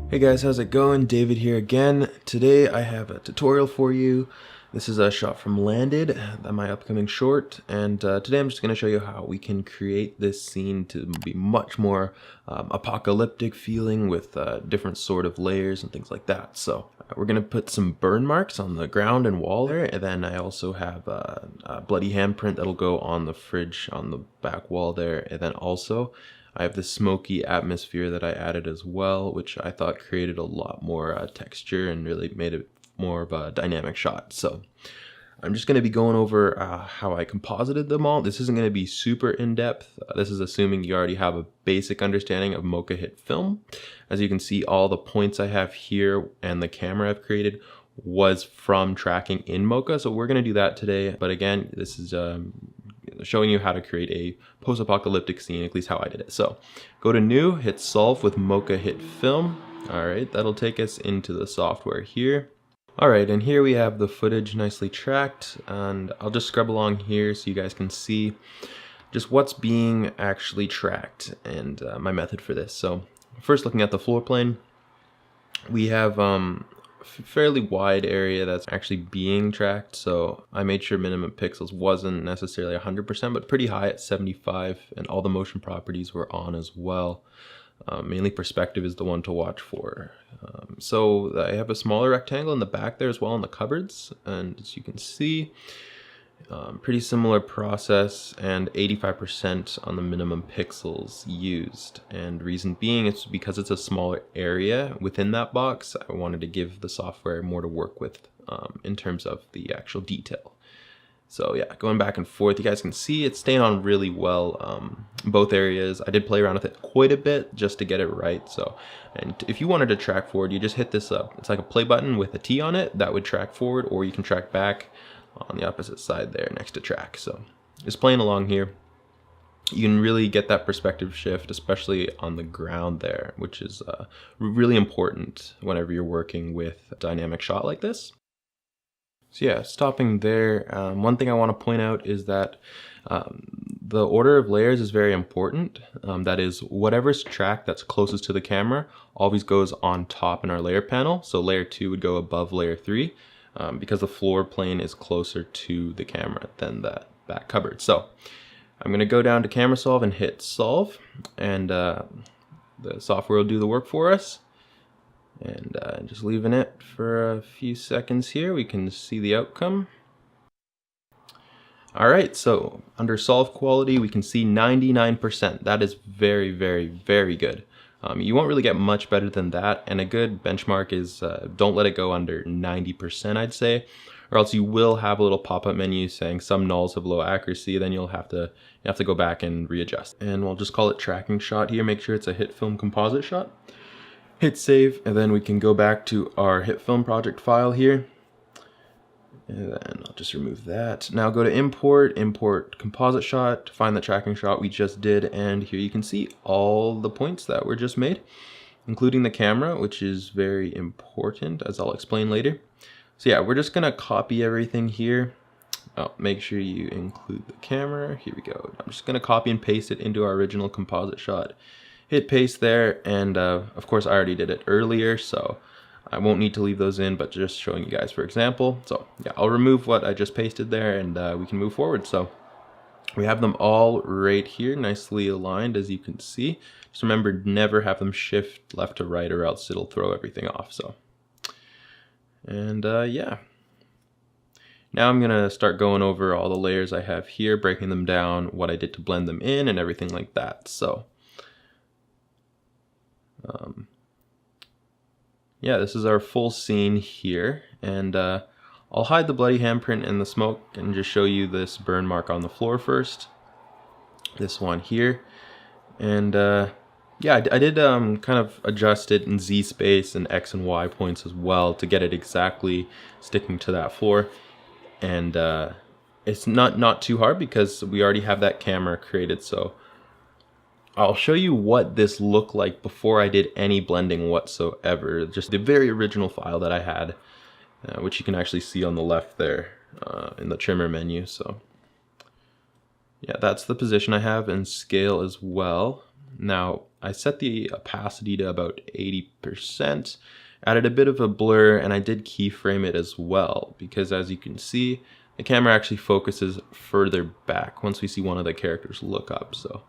Hey guys, how's it going? David here again. Today I have a tutorial for you. This is a shot from LANDEaD, my upcoming short, and today I'm just going to show you how we can create this scene to be much more apocalyptic feeling with different sort of layers and things like that. So we're going to put some burn marks on the ground and wall there, and then I also have a bloody handprint that'll go on the fridge on the back wall there, and then also I have this smoky atmosphere that I added as well, which I thought created a lot more texture and really made it more of a dynamic shot. So I'm just going to be going over how I composited them all. This isn't going to be super in-depth. This is assuming you already have a basic understanding of Mocha Hitfilm. As you can see, all the points I have here and the camera I've created was from tracking in Mocha. So we're going to do that today. But again, this is showing you how to create a post-apocalyptic scene, at least how I did it. So go to New, hit Solve with Mocha Hitfilm. All right, that'll take us into the software here. All right, and here we have the footage nicely tracked, and I'll just scrub along here so you guys can see just what's being actually tracked and my method for this. So first, looking at the floor plane, we have fairly wide area that's actually being tracked. So I made sure minimum pixels wasn't necessarily 100%, but pretty high at 75, and all the motion properties were on as well. Mainly perspective is the one to watch for. So I have a smaller rectangle in the back there as well in the cupboards, and as you can see, pretty similar process, and 85% on the minimum pixels used. And reason being, it's because it's a smaller area within that box. I wanted to give the software more to work with in terms of the actual detail. So yeah, going back and forth, you guys can see it's staying on really well, both areas. I did play around with it quite a bit just to get it right. So, and if you wanted to track forward, you just hit this up. It's like a play button with a T on it that would track forward, or you can track back on the opposite side there next to track. So just playing along here, you can really get that perspective shift, especially on the ground there, which is really important whenever you're working with a dynamic shot like this. So yeah, stopping there, one thing I want to point out is that the order of layers is very important. That is, whatever's tracked that's closest to the camera always goes on top in our layer panel. So layer 2 would go above layer 3 because the floor plane is closer to the camera than that back cupboard. So I'm going to go down to Camera Solve and hit Solve, and the software will do the work for us. And just leaving it for a few seconds here, we can see the outcome. All right, so under solve quality, we can see 99%. That is very, very, very good. You won't really get much better than that, and a good benchmark is don't let it go under 90%, I'd say, or else you will have a little pop-up menu saying some nulls have low accuracy. Then you have to go back and readjust. And we'll just call it tracking shot here. Make sure it's a Hitfilm composite shot. Hit save, and then we can go back to our Hitfilm project file here. And then I'll just remove that. Now go to import composite shot, find the tracking shot we just did, and here you can see all the points that were just made, including the camera, which is very important, as I'll explain later. So yeah, we're just gonna copy everything here. Oh, make sure you include the camera. Here we go. I'm just gonna copy and paste it into our original composite shot. Hit paste there, and of course I already did it earlier, so I won't need to leave those in, but just showing you guys for example. So yeah, I'll remove what I just pasted there, and we can move forward. So we have them all right here, nicely aligned, as you can see. Just remember, never have them shift left to right, or else it'll throw everything off. So, and yeah. Now I'm gonna start going over all the layers I have here, breaking them down, what I did to blend them in, and everything like that. So yeah, this is our full scene here, and I'll hide the bloody handprint and the smoke and just show you this burn mark on the floor first. This one here, and yeah, I did kind of adjust it in Z space and X and Y points as well to get it exactly sticking to that floor. And it's not too hard because we already have that camera created, so I'll show you what this looked like before I did any blending whatsoever. Just the very original file that I had, which you can actually see on the left there in the trimmer menu. So yeah, that's the position I have, and scale as well. Now I set the opacity to about 80%, added a bit of a blur, and I did keyframe it as well, because as you can see, the camera actually focuses further back once we see one of the characters look up. So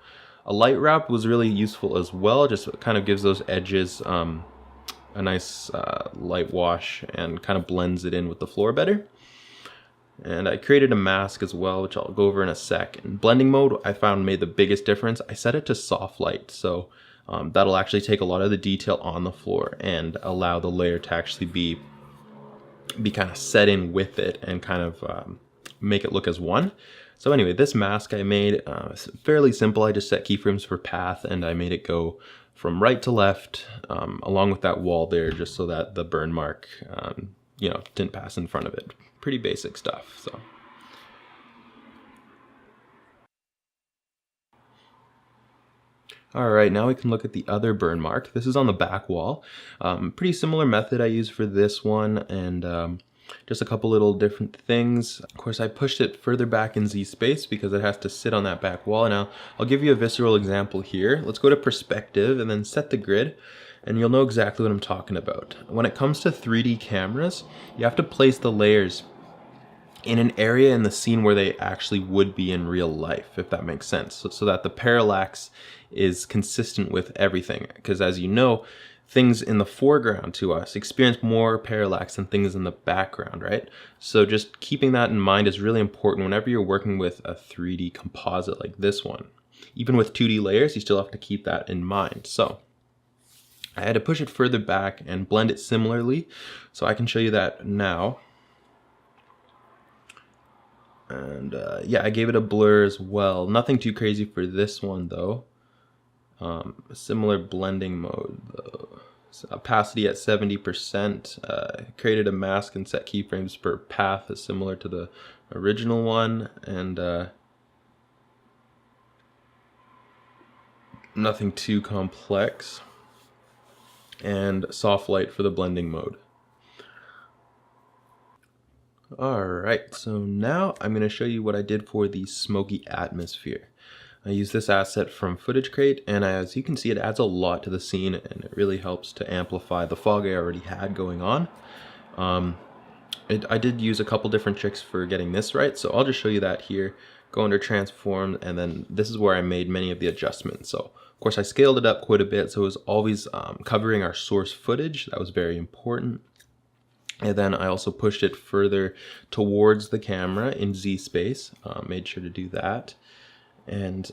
a light wrap was really useful as well, just kind of gives those edges a nice light wash and kind of blends it in with the floor better. And I created a mask as well, which I'll go over in a sec. And blending mode I found made the biggest difference. I set it to soft light, so that'll actually take a lot of the detail on the floor and allow the layer to actually be kind of set in with it and kind of make it look as one. So anyway, this mask I made fairly simple. I just set keyframes for path, and I made it go from right to left along with that wall there, just so that the burn mark you know, didn't pass in front of it. Pretty basic stuff. So all right, now we can look at the other burn mark. This is on the back wall. Pretty similar method I use for this one, and just a couple little different things. Of course, I pushed it further back in Z space because it has to sit on that back wall. Now I'll give you a visceral example here. Let's go to perspective and then set the grid, and you'll know exactly what I'm talking about. When it comes to 3D cameras, you have to place the layers in an area in the scene where they actually would be in real life, if that makes sense, so that the parallax is consistent with everything. Because as you know, things in the foreground to us experience more parallax than things in the background, right? So just keeping that in mind is really important whenever you're working with a 3D composite like this one. Even with 2D layers, you still have to keep that in mind. So I had to push it further back and blend it similarly, so I can show you that now. And yeah, I gave it a blur as well. Nothing too crazy for this one though. Similar blending mode though. So opacity at 70%. Created a mask and set keyframes per path as similar to the original one, and nothing too complex. And soft light for the blending mode. Alright, so now I'm going to show you what I did for the smoky atmosphere. I used this asset from Footage Crate, and as you can see, it adds a lot to the scene, and it really helps to amplify the fog I already had going on. I did use a couple different tricks for getting this right, so I'll just show you that here. Go under Transform, and then this is where I made many of the adjustments. So of course I scaled it up quite a bit, so it was always covering our source footage. That was very important. And then I also pushed it further towards the camera in Z space, made sure to do that. And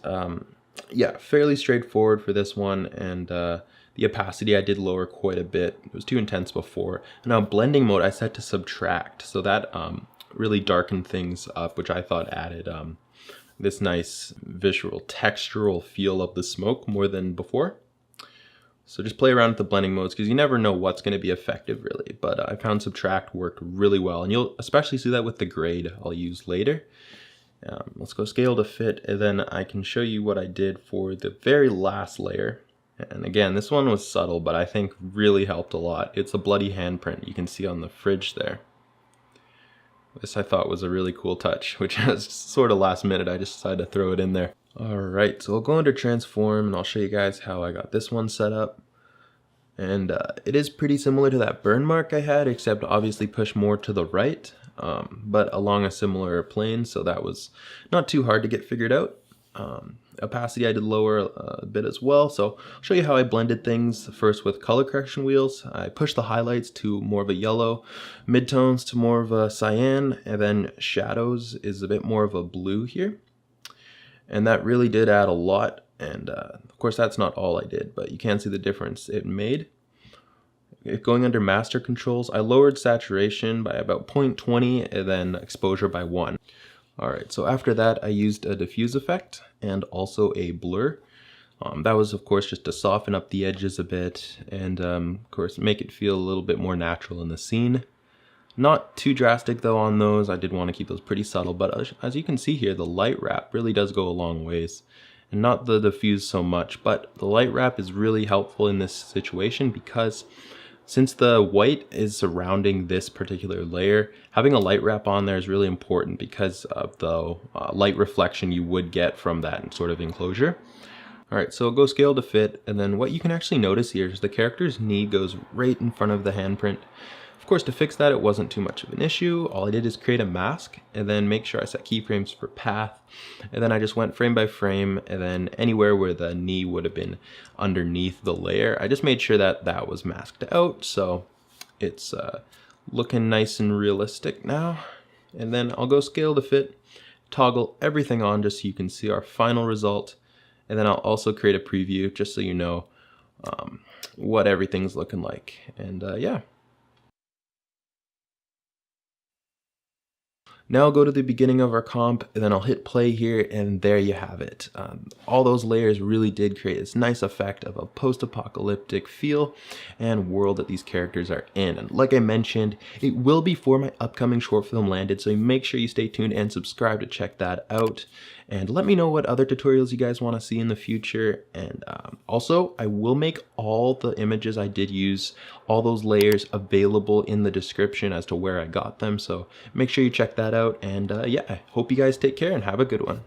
yeah, fairly straightforward for this one. And the opacity I did lower quite a bit. It was too intense before. And now blending mode I set to subtract, so that really darkened things up, which I thought added this nice visual textural feel of the smoke more than before. So just play around with the blending modes, because you never know what's going to be effective really, but I found subtract worked really well, and you'll especially see that with the grade I'll use later. Let's go scale to fit, and then I can show you what I did for the very last layer. And again, this one was subtle, but I think really helped a lot. It's a bloody handprint you can see on the fridge there. This I thought was a really cool touch, which was sort of last minute. I just decided to throw it in there. Alright, so I'll go under Transform and I'll show you guys how I got this one set up. And it is pretty similar to that burn mark I had, except obviously pushed more to the right, but along a similar plane, so that was not too hard to get figured out. Opacity I did lower a bit as well, so I'll show you how I blended things. First with color correction wheels, I pushed the highlights to more of a yellow, midtones to more of a cyan, and then shadows is a bit more of a blue here. And that really did add a lot, and of course that's not all I did, but you can see the difference it made. Going under master controls, I lowered saturation by about 0.20 and then exposure by 1. Alright, so after that I used a diffuse effect and also a blur. That was of course just to soften up the edges a bit and of course make it feel a little bit more natural in the scene. Not too drastic though on those, I did want to keep those pretty subtle, but as you can see here, the light wrap really does go a long ways. and not the diffuse so much. But the light wrap is really helpful in this situation because since the white is surrounding this particular layer, having a light wrap on there is really important because of the light reflection you would get from that sort of enclosure. All right, so go scale to fit, and then what you can actually notice here is the character's knee goes right in front of the handprint. Of course, to fix that, it wasn't too much of an issue. All I did is create a mask and then make sure I set keyframes for path. And then I just went frame by frame, and then anywhere where the knee would have been underneath the layer, I just made sure that that was masked out. So it's looking nice and realistic now. And then I'll go scale to fit, toggle everything on just so you can see our final result. And then I'll also create a preview just so you know what everything's looking like. And yeah. Now I'll go to the beginning of our comp, and then I'll hit play here, and there you have it. All those layers really did create this nice effect of a post-apocalyptic feel and world that these characters are in. And like I mentioned, it will be for my upcoming short film Landed, so make sure you stay tuned and subscribe to check that out. And let me know what other tutorials you guys want to see in the future. And also, I will make all the images I did use, all those layers, available in the description as to where I got them. So make sure you check that out. And yeah, I hope you guys take care and have a good one.